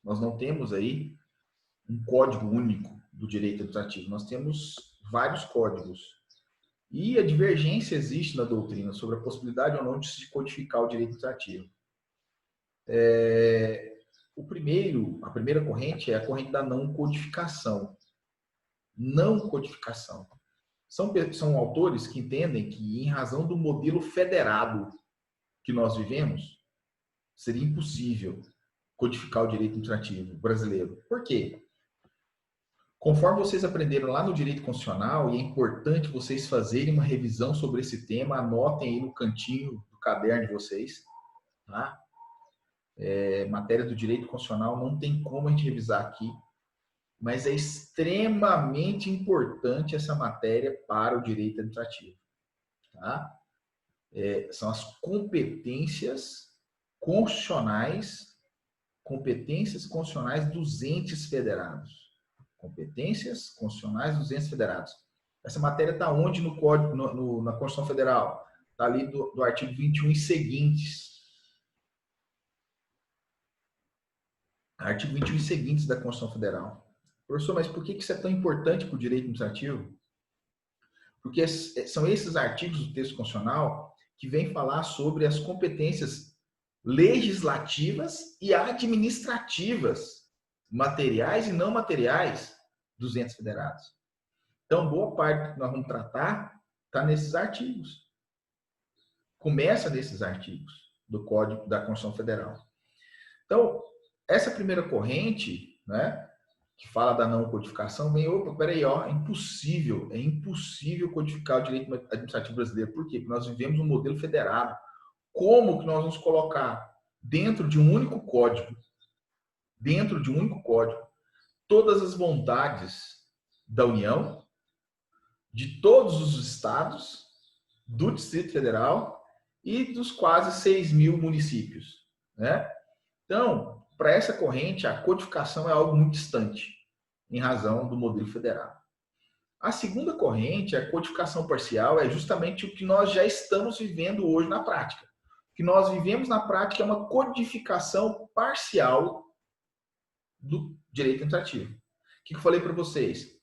Nós não temos aí um código único do direito administrativo. Nós temos vários códigos. E a divergência existe na doutrina sobre a possibilidade ou não de se codificar o direito administrativo. A primeira corrente é a corrente da não codificação. Não codificação. São autores que entendem que, em razão do modelo federado que nós vivemos, seria impossível codificar o direito administrativo brasileiro. Por quê? Conforme vocês aprenderam lá no direito constitucional, e é importante vocês fazerem uma revisão sobre esse tema, anotem aí no cantinho do caderno de vocês, tá? Matéria do direito constitucional não tem como a gente revisar aqui, mas é extremamente importante essa matéria para o direito administrativo, tá? São as competências constitucionais dos entes federados. Competências constitucionais dos entes federados. Essa matéria está onde no Código, na Constituição Federal? Está ali do artigo 21 e seguintes. Artigo 21 e seguintes da Constituição Federal. Professor, mas por que isso é tão importante para o direito administrativo? Porque são esses artigos do texto constitucional que vêm falar sobre as competências legislativas e administrativas, materiais e não materiais, dos entes federados. Então, boa parte do que nós vamos tratar está nesses artigos. Começa nesses artigos do Código da Constituição Federal. Então, essa primeira corrente, né, que fala da não codificação, vem, opa, peraí, ó, é impossível codificar o direito administrativo brasileiro. Por quê? Porque nós vivemos um modelo federado. Como que nós vamos colocar dentro de um único código, todas as vontades da União, de todos os estados, do Distrito Federal e dos quase 6.000 municípios, né? Então, para essa corrente, a codificação é algo muito distante, em razão do modelo federal. A segunda corrente, a codificação parcial, é justamente o que nós já estamos vivendo hoje na prática. O que nós vivemos na prática é uma codificação parcial do direito administrativo. O que eu falei para vocês?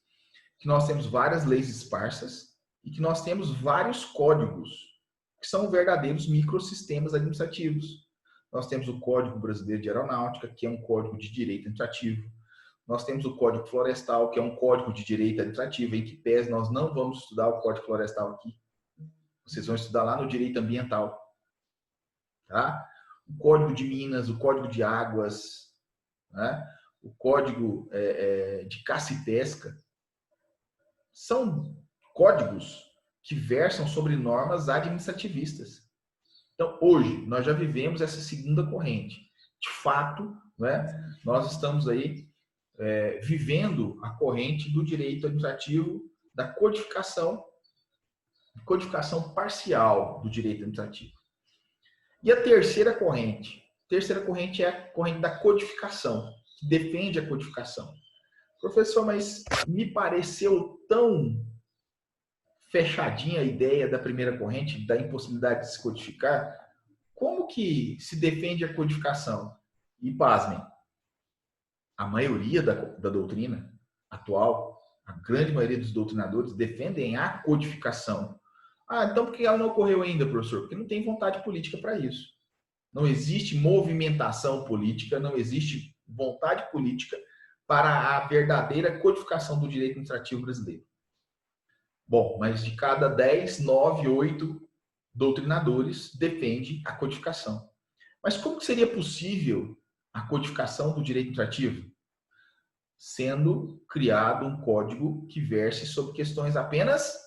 Que nós temos várias leis esparsas e que nós temos vários códigos, que são verdadeiros microsistemas administrativos. Nós temos o Código Brasileiro de Aeronáutica, que é um código de direito administrativo. Nós temos o Código Florestal, que é um código de direito administrativo, em que pese nós não vamos estudar o Código Florestal aqui. Vocês vão estudar lá no direito ambiental. Tá? O Código de Minas, o Código de Águas, né? O Código de Caça e Pesca. São códigos que versam sobre normas administrativistas. Então, hoje, nós já vivemos essa segunda corrente. De fato, né, nós estamos aí vivendo a corrente do direito administrativo, da codificação parcial do direito administrativo. E a terceira corrente é a corrente da codificação, que defende a codificação. Professor, mas me pareceu tão fechadinha a ideia da primeira corrente, da impossibilidade de se codificar. Como que se defende a codificação? E pasmem, a maioria da doutrina atual, a grande maioria dos doutrinadores, defendem a codificação. Ah, então por que ela não ocorreu ainda, professor? Porque não tem vontade política para isso. Não existe movimentação política, não existe vontade política para a verdadeira codificação do direito administrativo brasileiro. Bom, mas de cada 10, 9, 8 doutrinadores defende a codificação. Mas como seria possível a codificação do direito administrativo? Sendo criado um código que verse sobre questões apenas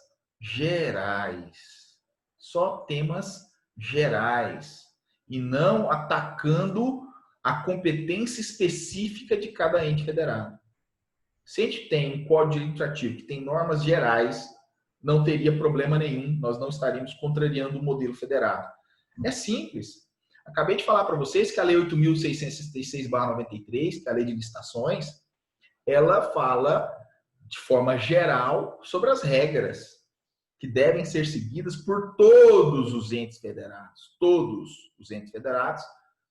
gerais. Só temas gerais. E não atacando a competência específica de cada ente federado. Se a gente tem um código administrativo que tem normas gerais, não teria problema nenhum, nós não estaríamos contrariando o modelo federado. É simples. Acabei de falar para vocês que a Lei 8.666/93, que é a Lei de Licitações, ela fala de forma geral sobre as regras que devem ser seguidas por todos os entes federados,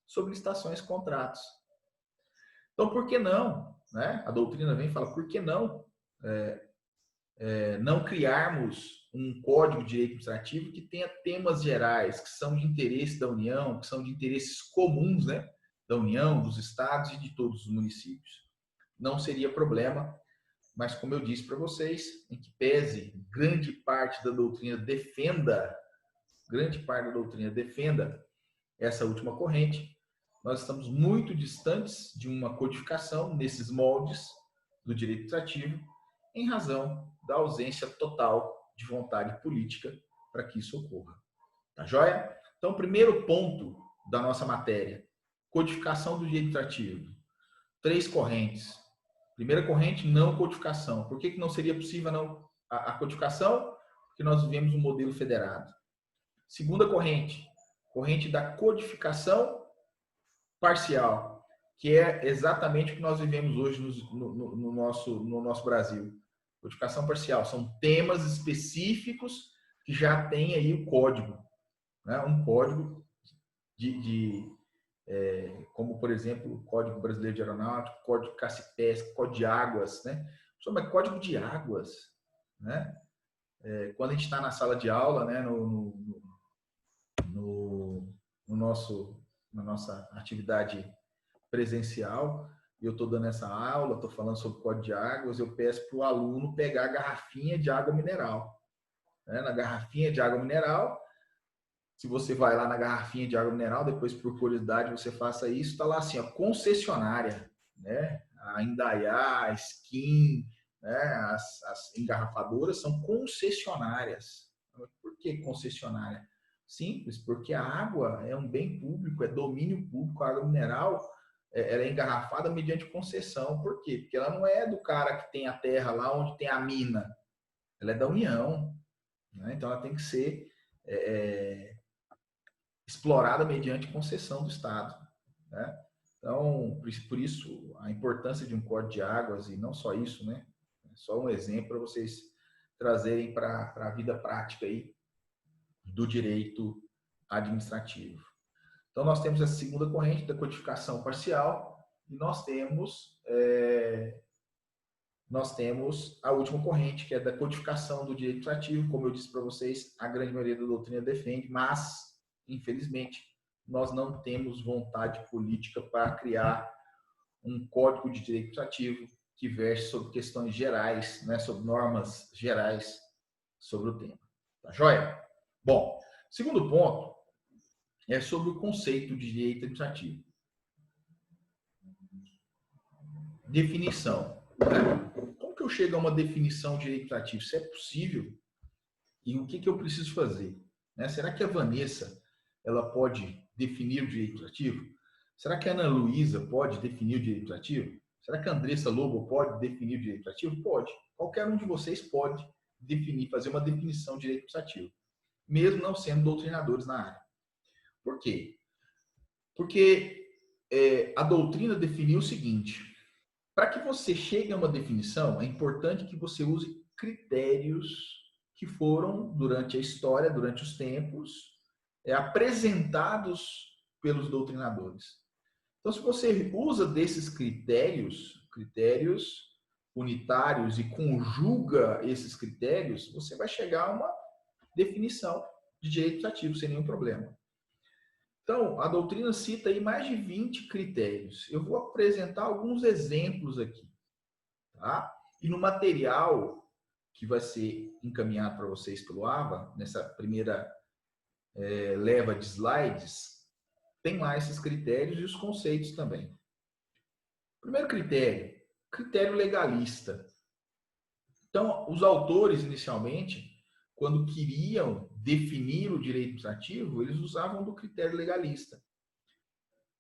sobre licitações e contratos. Então, por que não? Né? A doutrina vem e fala, por que não não criarmos um código de direito administrativo que tenha temas gerais, que são de interesse da União, que são de interesses comuns, né, da União, dos estados e de todos os municípios. Não seria problema, mas como eu disse para vocês, em que pese grande parte da doutrina defenda essa última corrente, nós estamos muito distantes de uma codificação nesses moldes do direito administrativo, em razão da ausência total de vontade política para que isso ocorra. Tá joia? Então, primeiro ponto da nossa matéria, codificação do direito administrativo. 3 correntes. Primeira corrente, não codificação. Por que não seria possível não a codificação? Porque nós vivemos um modelo federado. Segunda corrente, corrente da codificação parcial, que é exatamente o que nós vivemos hoje no nosso Brasil. Codificação parcial são temas específicos que já tem aí o código, né? Um código como, por exemplo, o Código Brasileiro de Aeronáutica, Código Caça-Pesca, Código de Águas, né? Mas Código de Águas, né? Quando a gente está na sala de aula, né? Na nossa atividade presencial, eu estou dando essa aula, estou falando sobre Código de Águas, eu peço para o aluno pegar a garrafinha de água mineral. Né? Na garrafinha de água mineral, se você vai lá na garrafinha de água mineral, depois por curiosidade você faça isso, está lá assim, ó, concessionária, né? A Indaiá, a Skin, né? As engarrafadoras são concessionárias. Por que concessionária? Simples, porque a água é um bem público, é domínio público, a água mineral ela é engarrafada mediante concessão. Por quê? Porque ela não é do cara que tem a terra lá onde tem a mina, ela é da União, né? Então ela tem que ser explorada mediante concessão do Estado, né? Então, por isso, a importância de um código de águas, e não só isso, né? Só um exemplo para vocês trazerem para a vida prática aí do direito administrativo. Então, nós temos essa segunda corrente da codificação parcial e nós temos a última corrente, que é da codificação do direito administrativo. Como eu disse para vocês, a grande maioria da doutrina defende, mas, infelizmente, nós não temos vontade política para criar um código de direito administrativo que verse sobre questões gerais, né, sobre normas gerais sobre o tema. Tá joia? Bom, segundo ponto é sobre o conceito de direito administrativo. Definição. Né? Como que eu chego a uma definição de direito administrativo? Se é possível? E o que eu preciso fazer? Né? Será que a Vanessa ela pode definir o direito administrativo? Será que a Ana Luísa pode definir o direito administrativo? Será que a Andressa Lobo pode definir o direito administrativo? Pode. Qualquer um de vocês pode definir, fazer uma definição de direito administrativo, mesmo não sendo doutrinadores na área. Por quê? Porque a doutrina definiu o seguinte: para que você chegue a uma definição, é importante que você use critérios que foram, durante a história, durante os tempos, apresentados pelos doutrinadores. Então, se você usa desses critérios unitários e conjuga esses critérios, você vai chegar a uma definição de direito administrativo sem nenhum problema. Então, a doutrina cita aí mais de 20 critérios. Eu vou apresentar alguns exemplos aqui, tá? E no material que vai ser encaminhado para vocês pelo AVA, nessa primeira leva de slides, tem lá esses critérios e os conceitos também. Primeiro critério legalista. Então, os autores, inicialmente, quando queriam definir o direito administrativo, eles usavam do critério legalista.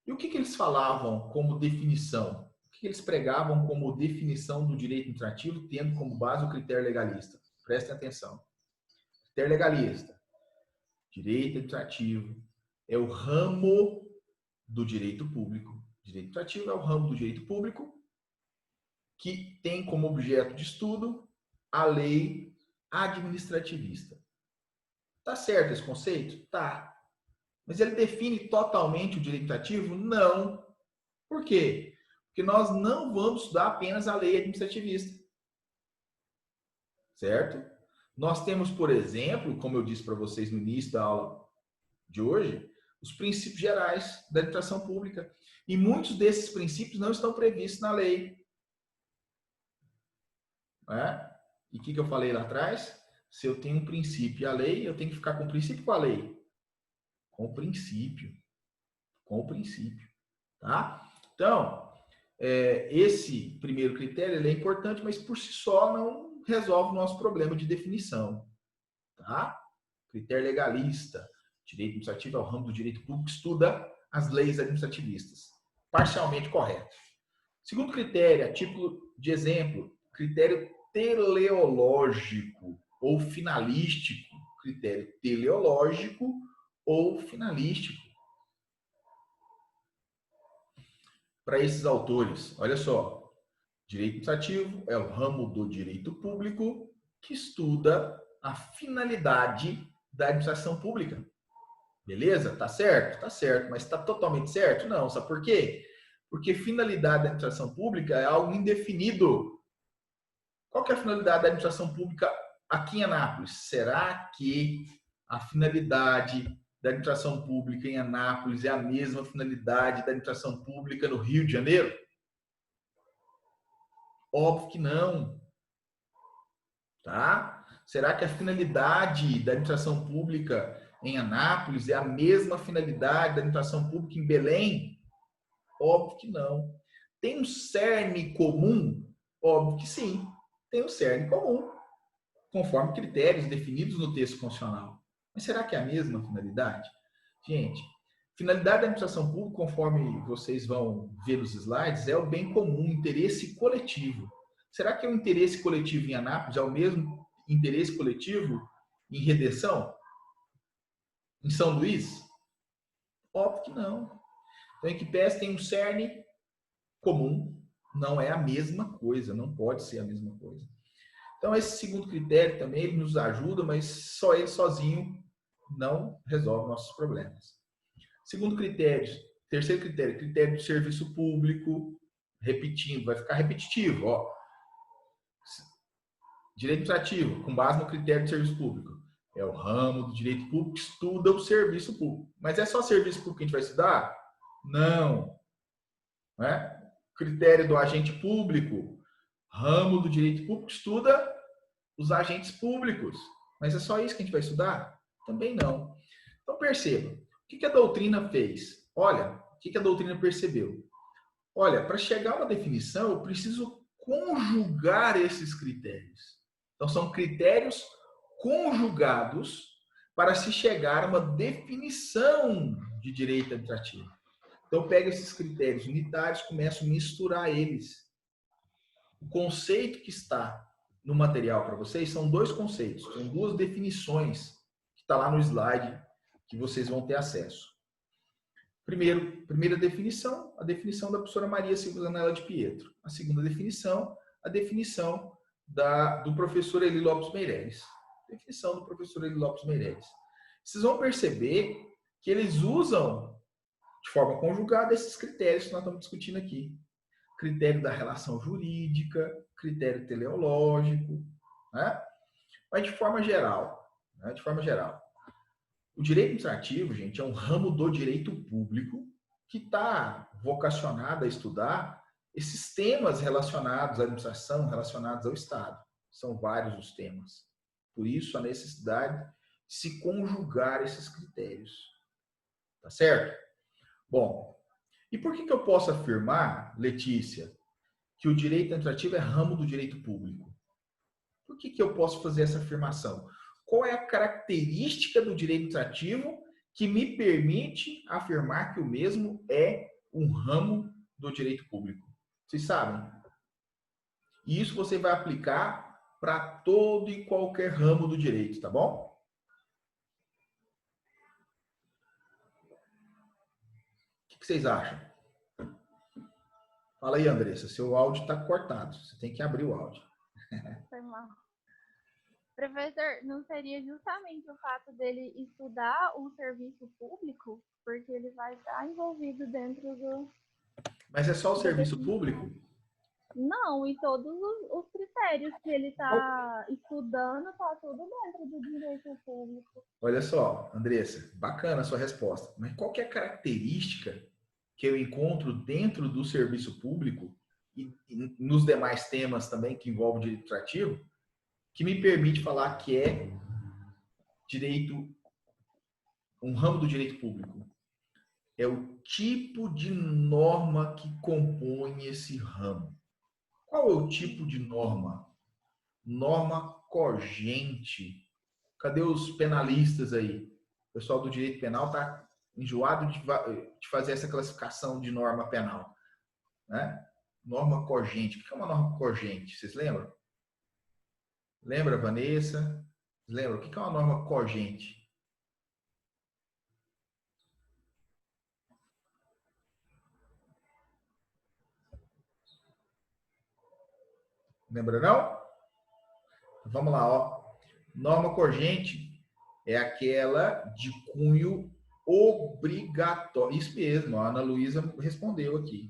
E o que eles falavam como definição? O que eles pregavam como definição do direito administrativo, tendo como base o critério legalista? Prestem atenção. Critério legalista. Direito administrativo é o ramo do direito público. Direito administrativo é o ramo do direito público que tem como objeto de estudo a lei administrativista. Tá certo esse conceito? Tá. Mas ele define totalmente o direito administrativo? Não. Por quê? Porque nós não vamos estudar apenas a lei administrativista. Certo? Nós temos, por exemplo, como eu disse para vocês no início da aula de hoje, os princípios gerais da administração pública. E muitos desses princípios não estão previstos na lei. Né? E o que eu falei lá atrás? Se eu tenho um princípio e a lei, eu tenho que ficar com o princípio com a lei? Com o princípio. Com o princípio. Tá? Então, esse primeiro critério ele é importante, mas por si só não resolve o nosso problema de definição. Tá? Critério legalista. Direito administrativo é o ramo do direito público que estuda as leis administrativistas. Parcialmente correto. Segundo critério, a título de exemplo, critério teleológico ou finalístico. Critério teleológico ou finalístico. Para esses autores, olha só, direito administrativo é o ramo do direito público que estuda a finalidade da administração pública. Beleza? Tá certo? Tá certo. Mas está totalmente certo? Não. Sabe por quê? Porque finalidade da administração pública é algo indefinido. Qual que é a finalidade da administração pública aqui em Anápolis? Será que a finalidade da administração pública em Anápolis é a mesma finalidade da administração pública no Rio de Janeiro? Óbvio que não. Tá? Será que a finalidade da administração pública em Anápolis é a mesma finalidade da administração pública em Belém? Óbvio que não. Tem um cerne comum? Óbvio que sim. Tem um cerne comum, conforme critérios definidos no texto constitucional. Mas será que é a mesma finalidade? Gente, finalidade da administração pública, conforme vocês vão ver nos slides, é o bem comum, interesse coletivo. Será que o interesse coletivo em Anápolis é o mesmo interesse coletivo em Redenção? Em São Luís? Óbvio que não. Então, Equipes tem um cerne comum, não é a mesma coisa, não pode ser a mesma coisa. Então, esse segundo critério também ele nos ajuda, mas só ele sozinho não resolve nossos problemas. Segundo critério, terceiro critério, critério de serviço público, repetindo, vai ficar repetitivo, ó. Direito administrativo, com base no critério de serviço público. É o ramo do direito público que estuda o serviço público. Mas é só serviço público que a gente vai estudar? Não. Né? Critério do agente público, ramo do direito público estuda os agentes públicos. Mas é só isso que a gente vai estudar? Também não. Então perceba, o que a doutrina fez? Olha, o que a doutrina percebeu? Olha, para chegar a uma definição, eu preciso conjugar esses critérios. Então são critérios conjugados para se chegar a uma definição de direito administrativo. Então, eu pego esses critérios unitários, começo a misturar eles. O conceito que está no material para vocês são dois conceitos, são duas definições que está lá no slide que vocês vão ter acesso. Primeira definição, a definição da professora Maria Silva Zanella de Pietro. A segunda definição, a definição do professor Eli Lopes Meireles. Definição do professor Eli Lopes Meireles. Vocês vão perceber que eles usam de forma conjugada esses critérios que nós estamos discutindo aqui. Critério da relação jurídica, critério teleológico, né? Mas de forma geral, o direito administrativo, gente, é um ramo do direito público que está vocacionado a estudar esses temas relacionados à administração, relacionados ao Estado. São vários os temas. Por isso, a necessidade de se conjugar esses critérios. Tá certo? Bom, e por que eu posso afirmar, Letícia, que o direito administrativo é ramo do direito público? Por que eu posso fazer essa afirmação? Qual é a característica do direito administrativo que me permite afirmar que o mesmo é um ramo do direito público? Vocês sabem? E isso você vai aplicar para todo e qualquer ramo do direito, tá bom? O que vocês acham? Fala aí, Andressa, seu áudio está cortado. Você tem que abrir o áudio. Foi mal. Professor, não seria justamente o fato dele estudar um serviço público? Porque ele vai estar envolvido dentro Mas é só o da serviço definição. público? Não, e todos os critérios que ele está estudando, está tudo dentro do direito público. Olha só, Andressa, bacana a sua resposta. Mas qual que é a característica que eu encontro dentro do serviço público e nos demais temas também que envolvem direito administrativo que me permite falar que é direito, um ramo do direito público? É o tipo de norma que compõe esse ramo. Qual é o tipo de norma? Norma cogente. Cadê os penalistas aí? O pessoal do direito penal está enjoado de fazer essa classificação de norma penal, né? Norma cogente. O que é uma norma cogente? Vocês lembram? Lembra, Vanessa? Lembra? O que é uma norma cogente? Lembra não? Vamos lá, ó. Norma cogente é aquela de cunho obrigatório. Isso mesmo, a Ana Luísa respondeu aqui.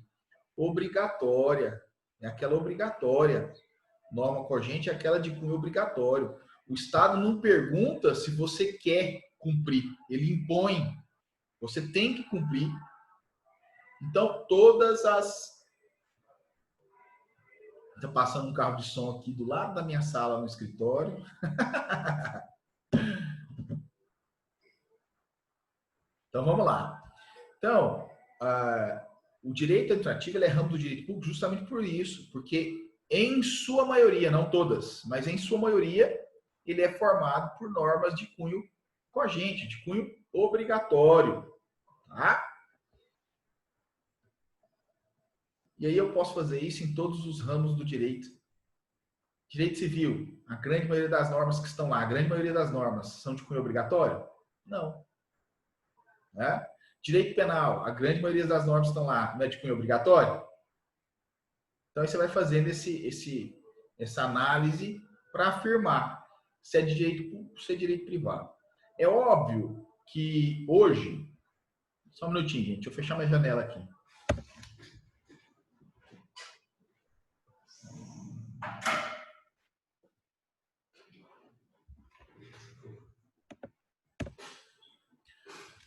Obrigatória. É aquela obrigatória. Norma cogente é aquela de cunho obrigatório. O Estado não pergunta se você quer cumprir, ele impõe. Você tem que cumprir. Então, todas as. Está passando um carro de som aqui do lado da minha sala no escritório. Então, vamos lá. Então, o direito administrativo é ramo do direito público justamente por isso, porque em sua maioria, não todas, mas em sua maioria, ele é formado por normas de cunho cogente, de cunho obrigatório. Tá? E aí eu posso fazer isso em todos os ramos do direito. Direito civil, a grande maioria das normas que estão lá, a grande maioria das normas são de cunho obrigatório? Não. Né? Direito penal, a grande maioria das normas que estão lá, não é de cunho obrigatório? Então aí você vai fazendo essa análise para afirmar se é de direito público ou se é de direito privado. É óbvio que hoje, só um minutinho, gente, deixa eu fechar minha janela aqui.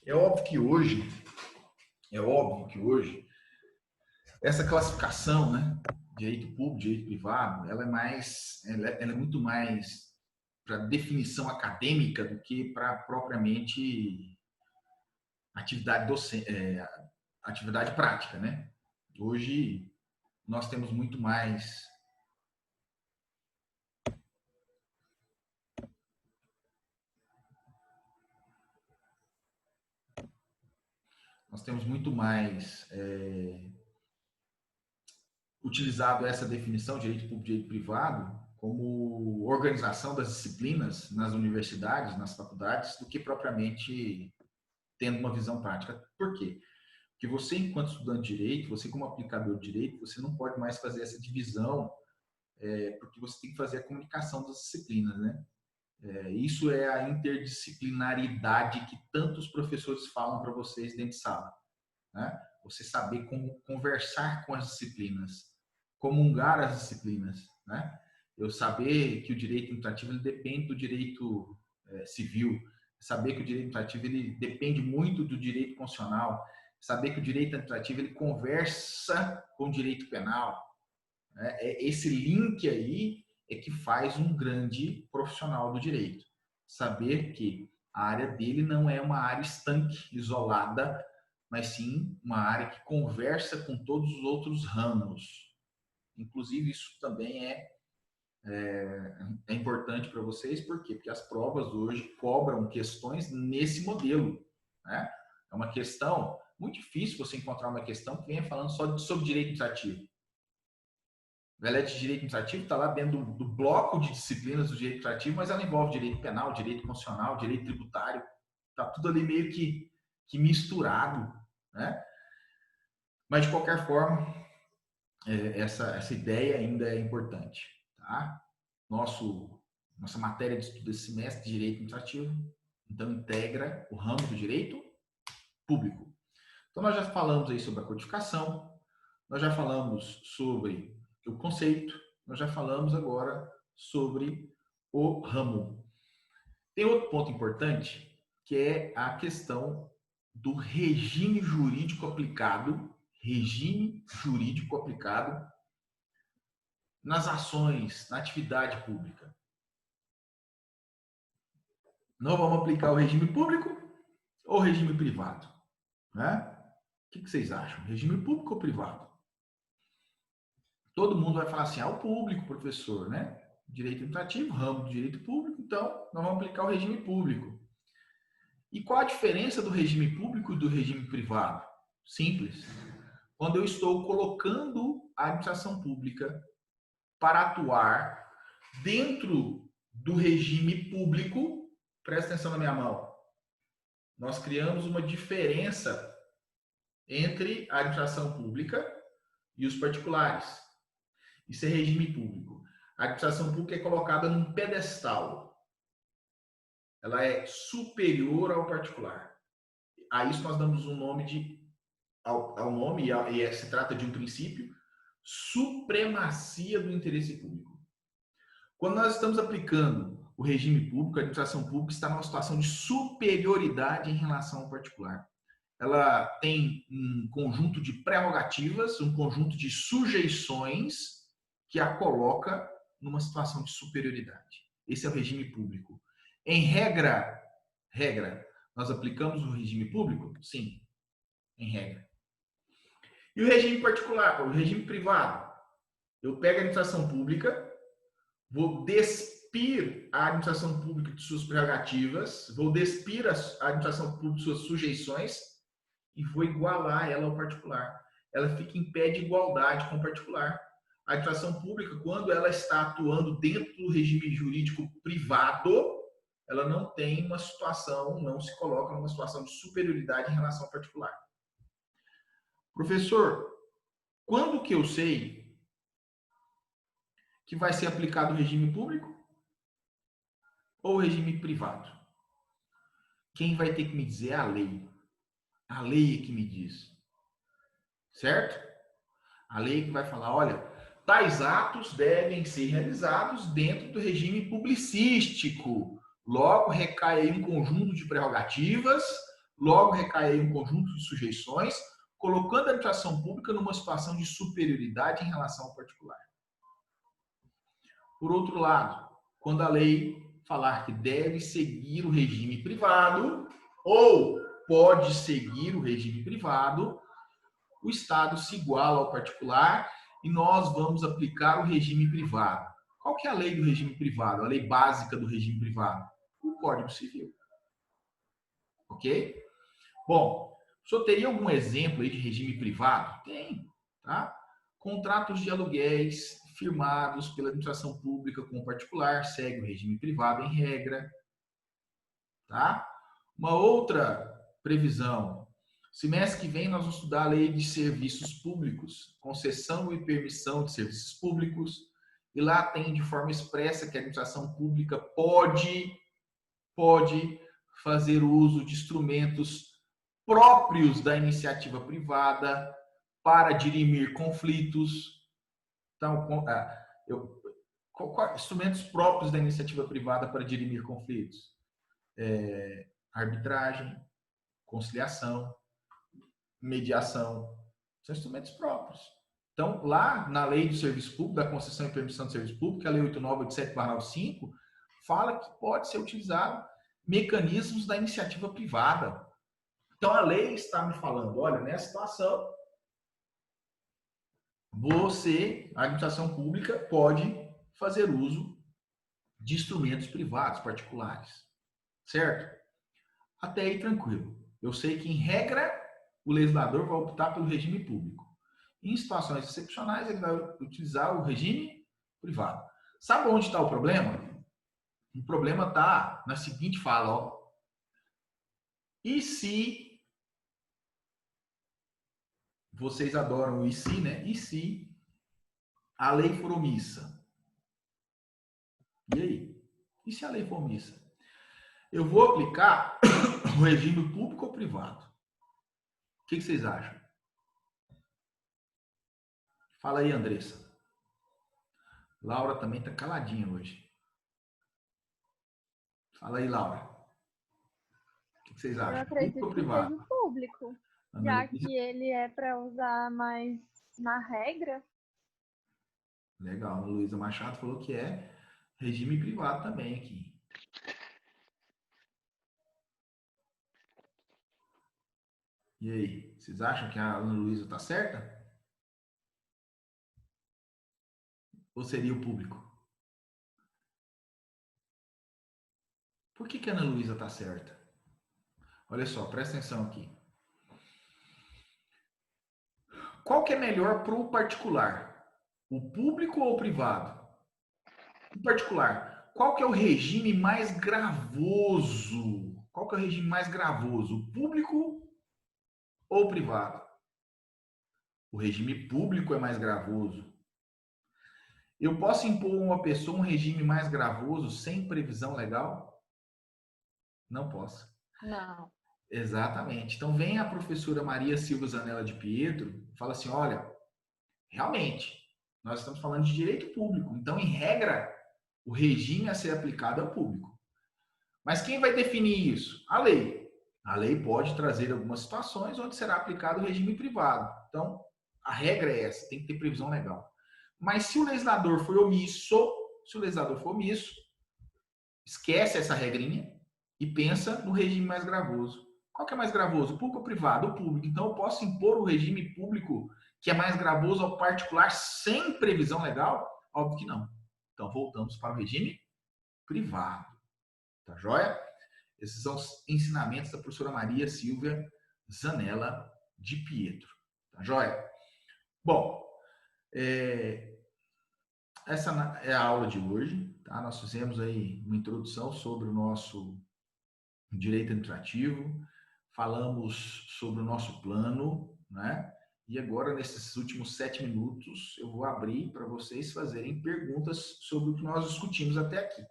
É óbvio que hoje, essa classificação, né, direito público, direito privado, ela é muito mais para definição acadêmica do que para propriamente atividade docente, atividade prática, né? Hoje nós temos muito mais utilizado essa definição de direito público e direito privado como organização das disciplinas nas universidades, nas faculdades, do que propriamente tendo uma visão prática. Por quê? Porque você, enquanto estudante de direito, você como aplicador de direito, você não pode mais fazer essa divisão, porque você tem que fazer a comunicação das disciplinas, né? Isso é a interdisciplinaridade que tantos professores falam para vocês dentro de sala, né? Você saber como conversar com as disciplinas, comungar as disciplinas, né? Eu saber que o direito administrativo ele depende do direito civil, saber que o direito administrativo ele depende muito do direito constitucional, saber que o direito administrativo ele conversa com o direito penal, né? Esse link aí é que faz um grande profissional do direito. Saber que a área dele não é uma área estanque, isolada, mas sim uma área que conversa com todos os outros ramos. Inclusive, isso também é importante para vocês, por quê? Porque as provas hoje cobram questões nesse modelo, né? É uma questão muito difícil você encontrar uma questão que venha falando só sobre direito administrativo. A galera de direito administrativo está lá dentro do bloco de disciplinas do direito administrativo, mas ela envolve direito penal, direito constitucional, direito tributário. Está tudo ali meio que misturado, né? Mas, de qualquer forma, essa ideia ainda é importante. Tá? Nossa matéria de estudo desse semestre de direito administrativo, então, integra o ramo do direito público. Então, nós já falamos aí sobre a codificação, nós já falamos sobre o conceito, nós já falamos agora sobre o ramo. Tem outro ponto importante, que é a questão do regime jurídico aplicado nas ações, na atividade pública. Não vamos aplicar o regime público ou o regime privado? Né? O que vocês acham? Regime público ou privado? Todo mundo vai falar assim, o público, professor, né? Direito administrativo, ramo do direito público, então nós vamos aplicar o regime público. E qual a diferença do regime público e do regime privado? Simples. Quando eu estou colocando a administração pública para atuar dentro do regime público, presta atenção na minha mão, nós criamos uma diferença entre a administração pública e os particulares. Isso é regime público. A administração pública é colocada num pedestal. Ela é superior ao particular. A isso nós damos um nome ao nome, e se trata de um princípio, supremacia do interesse público. Quando nós estamos aplicando o regime público, a administração pública está numa situação de superioridade em relação ao particular. Ela tem um conjunto de prerrogativas, um conjunto de sujeições que a coloca numa situação de superioridade. Esse é o regime público. Em regra, nós aplicamos o regime público? Sim, em regra. E o regime particular, o regime privado? Eu pego a administração pública, vou despir a administração pública de suas prerrogativas, vou despir a administração pública de suas sujeições e vou igualar ela ao particular. Ela fica em pé de igualdade com o particular. A administração pública, quando ela está atuando dentro do regime jurídico privado, ela não tem uma situação, não se coloca numa situação de superioridade em relação ao particular. Professor, quando que eu sei que vai ser aplicado o regime público ou o regime privado? Quem vai ter que me dizer é a lei. A lei é que me diz. Certo? A lei é que vai falar, olha, tais atos devem ser realizados dentro do regime publicístico. Logo, recai aí um conjunto de prerrogativas, logo recai aí um conjunto de sujeições, colocando a administração pública numa situação de superioridade em relação ao particular. Por outro lado, quando a lei falar que deve seguir o regime privado ou pode seguir o regime privado, o Estado se iguala ao particular e nós vamos aplicar o regime privado. Qual que é a lei do regime privado? A lei básica do regime privado? O Código Civil. Ok? Bom, o senhor teria algum exemplo aí de regime privado? Tem, tá? Contratos de aluguéis firmados pela administração pública com o particular segue o regime privado em regra, tá? Uma outra previsão. Semestre que vem nós vamos estudar a lei de serviços públicos, concessão e permissão de serviços públicos, e lá tem de forma expressa que a administração pública pode fazer uso de instrumentos próprios da iniciativa privada para dirimir conflitos. Então, instrumentos próprios da iniciativa privada para dirimir conflitos? Arbitragem, conciliação, mediação. São instrumentos próprios. Então, lá na lei do serviço público, da concessão e permissão de serviço público, a lei 8987/95, fala que pode ser utilizado mecanismos da iniciativa privada. Então, a lei está me falando, olha, nessa situação, a administração pública pode fazer uso de instrumentos privados, particulares. Certo? Até aí, tranquilo. Eu sei que, em regra, o legislador vai optar pelo regime público. Em situações excepcionais, ele vai utilizar o regime privado. Sabe onde está o problema? O problema está na seguinte fala, ó. E se... Vocês adoram o e se, né? E se a lei for omissa? E aí? E se a lei for omissa? Eu vou aplicar o regime público ou privado? O que vocês acham? Fala aí, Andressa. Laura também tá caladinha hoje. Fala aí, Laura. O que vocês Eu acham? Público acredito ou que privado? seja o público, Ana já Luísa? que ele é para usar mais na regra. Legal. Ana Luísa Machado falou que é regime privado também aqui. E aí, vocês acham que a Ana Luísa tá certa? Ou seria o público? Por que a Ana Luísa tá certa? Olha só, presta atenção aqui. Qual que é melhor para o particular? O público ou o privado? Em particular, qual que é o regime mais gravoso? Qual que é o regime mais gravoso? O público ou o privado? O regime público é mais gravoso. Eu posso impor a uma pessoa um regime mais gravoso sem previsão legal? Não posso. Não. Exatamente. Então vem a professora Maria Silva Zanella de Pietro e fala assim, olha, realmente, nós estamos falando de direito público. Então, em regra, o regime a ser aplicado é o público. Mas quem vai definir isso? A lei. A lei pode trazer algumas situações onde será aplicado o regime privado. Então, a regra é essa, tem que ter previsão legal. Mas se o legislador for omisso, esquece essa regrinha e pensa no regime mais gravoso. Qual que é mais gravoso? O público ou o privado? O público. Então, eu posso impor o regime público que é mais gravoso ao particular sem previsão legal? Óbvio que não. Então, voltamos para o regime privado. Tá joia? Esses são os ensinamentos da professora Maria Silvia Zanella de Pietro. Tá joia? Bom, essa é a aula de hoje. Tá? Nós fizemos aí uma introdução sobre o nosso direito administrativo, falamos sobre o nosso plano, né? E agora, nesses últimos 7 minutos, eu vou abrir para vocês fazerem perguntas sobre o que nós discutimos até aqui.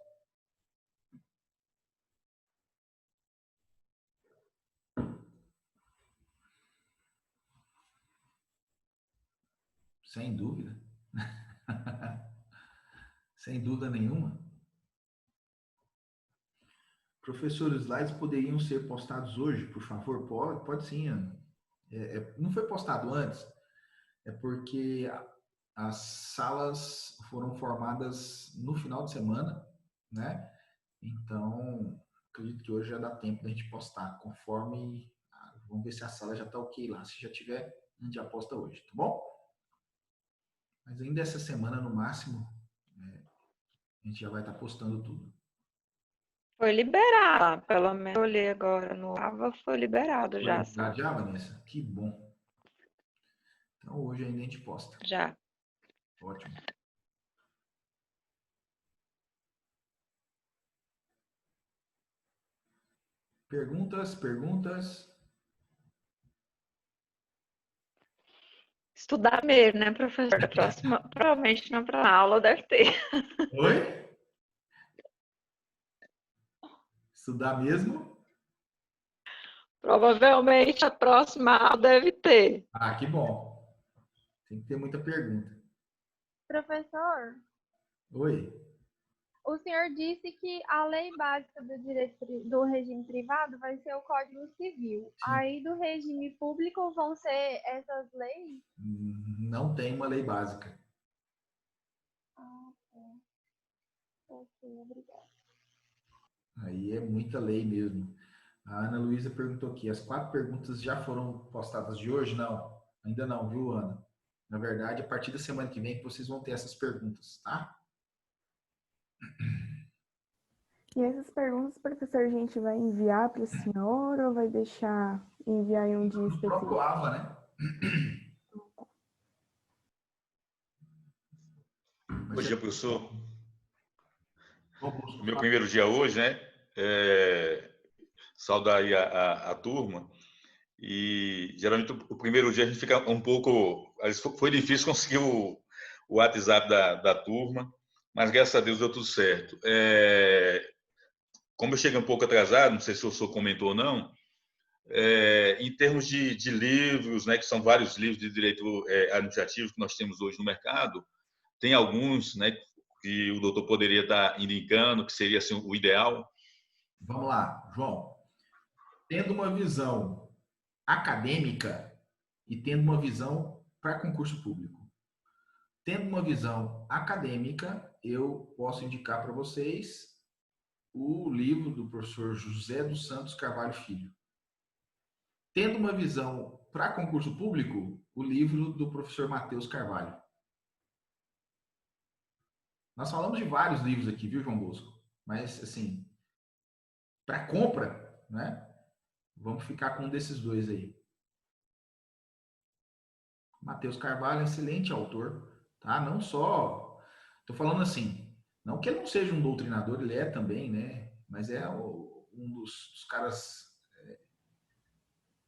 Sem dúvida. Sem dúvida nenhuma. Professor, os slides poderiam ser postados hoje, por favor? Pode sim, Ana. Não foi postado antes, é porque as salas foram formadas no final de semana, né? Então, acredito que hoje já dá tempo da gente postar, conforme... Vamos ver se a sala já está ok lá. Se já tiver, a gente já posta hoje, tá bom? Mas ainda essa semana, no máximo, a gente já vai estar postando tudo. Foi liberado, pelo menos eu olhei agora no AVA, foi liberado Foi já. liberado já, Vanessa? Que bom. Então, hoje ainda a gente posta. Já. Ótimo. Perguntas? Estudar mesmo, né, professor? Da próxima, provavelmente na próxima aula deve ter. Oi? Estudar mesmo? Provavelmente a próxima aula deve ter. Ah, que bom. Tem que ter muita pergunta. Professor, Oi? o senhor disse que a lei básica do direito do regime privado vai ser o Código Civil. Sim. Aí do regime público vão ser essas leis? Não tem uma lei básica. Ah, tá. Ok, obrigada. Aí é muita lei mesmo. A Ana Luísa perguntou aqui, as 4 perguntas já foram postadas de hoje? Não, ainda não, viu, Ana? Na verdade, a partir da semana que vem que vocês vão ter essas perguntas, tá? E essas perguntas, professor, a gente vai enviar para o senhor ou vai deixar enviar em um dia No específico? próprio AVA, né? Bom dia, professor. Vamos Meu primeiro dia hoje, né? Saudar aí a turma. E geralmente o primeiro dia a gente fica um pouco. Foi difícil conseguir o WhatsApp da turma, mas graças a Deus deu tudo certo. Como eu cheguei um pouco atrasado, não sei se o senhor comentou ou não, Em termos de livros, né, que são vários livros de direito administrativo que nós temos hoje no mercado, tem alguns, né, que o doutor poderia estar indicando que seria assim, o ideal? Vamos lá, João. Tendo uma visão acadêmica e tendo uma visão para concurso público. Tendo uma visão acadêmica, eu posso indicar para vocês o livro do professor José dos Santos Carvalho Filho. Tendo uma visão para concurso público, o livro do professor Matheus Carvalho. Nós falamos de vários livros aqui, viu, João Bosco? Mas, assim, para compra, né? Vamos ficar com um desses dois aí. Matheus Carvalho é excelente autor, tá? Não só... Estou falando assim, não que ele não seja um doutrinador, ele é também, né? Mas é um dos caras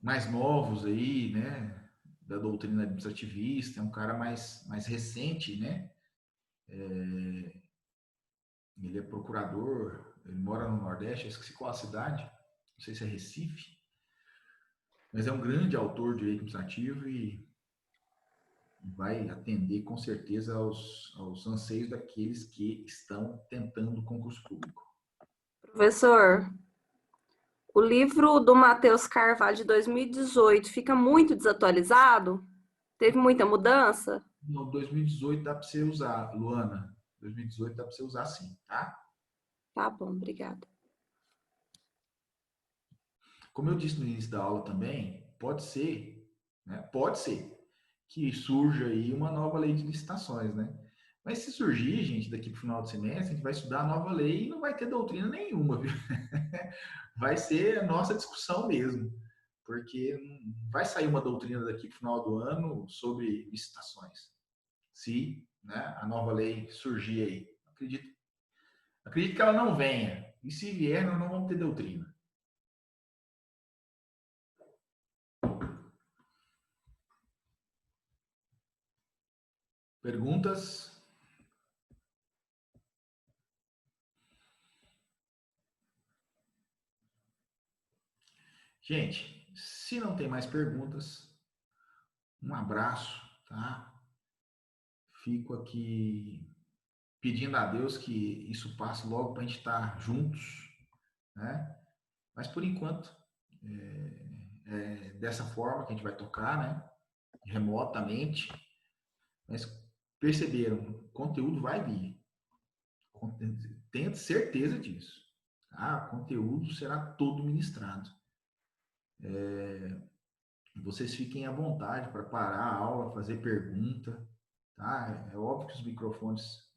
mais novos aí, né? Da doutrina administrativista, é um cara mais recente, né? Ele é procurador, ele mora no Nordeste, eu esqueci qual a cidade, não sei se é Recife, mas é um grande autor de direito administrativo e vai atender com certeza aos anseios daqueles que estão tentando o concurso público. Professor, o livro do Matheus Carvalho de 2018 fica muito desatualizado? Teve muita mudança? No 2018 dá para você usar, Luana. 2018 dá para você usar sim, tá? Tá bom, obrigada. Como eu disse no início da aula também, pode ser, né? Pode ser que surja aí uma nova lei de licitações, né? Mas se surgir, gente, daqui para o final do semestre, a gente vai estudar a nova lei e não vai ter doutrina nenhuma, viu? Vai ser a nossa discussão mesmo, porque vai sair uma doutrina daqui para o final do ano sobre licitações. Se, né, a nova lei surgir aí. Acredito que ela não venha. E se vier, nós não vamos ter doutrina. Perguntas? Gente, se não tem mais perguntas, um abraço, tá? Fico aqui pedindo a Deus que isso passe logo para a gente estar juntos, né? Mas por enquanto, é dessa forma que a gente vai tocar, né? Remotamente. Mas perceberam, o conteúdo vai vir. Tenha certeza disso. Tá? O conteúdo será todo ministrado. Vocês fiquem à vontade para parar a aula, fazer pergunta. Tá? É óbvio que os microfones,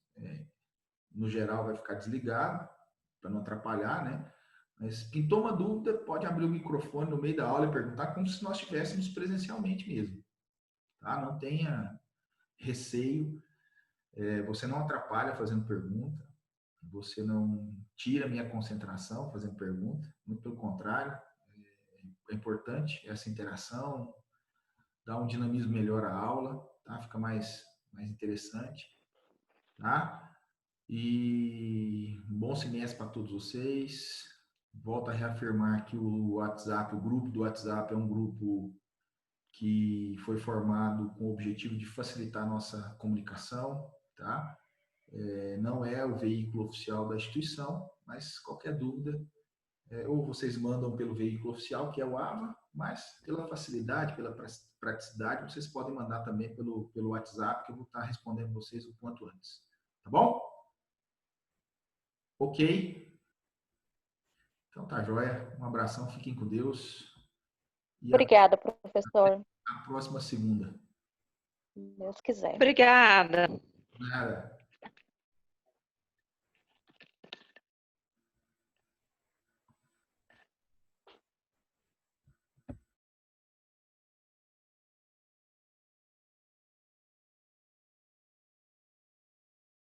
no geral, vai ficar desligado, para não atrapalhar, né? Mas quem toma dúvida pode abrir o microfone no meio da aula e perguntar como se nós estivéssemos presencialmente mesmo. Tá? Não tenha receio, você não atrapalha fazendo pergunta, você não tira a minha concentração fazendo pergunta, muito pelo contrário, é importante essa interação, dá um dinamismo melhor à aula, tá? Fica mais interessante, tá? E um bom semestre para todos vocês. Volto a reafirmar que o WhatsApp, o grupo do WhatsApp é um grupo que foi formado com o objetivo de facilitar a nossa comunicação, tá? Não é o veículo oficial da instituição, mas qualquer dúvida, ou vocês mandam pelo veículo oficial, que é o AVA, mas pela facilidade, pela praticidade, vocês podem mandar também pelo WhatsApp, que eu vou estar respondendo vocês o quanto antes. Tá bom? Ok? Então tá joia. Um abração, fiquem com Deus. E Obrigada, professor. a próxima segunda. Deus quiser. Obrigada. Nada.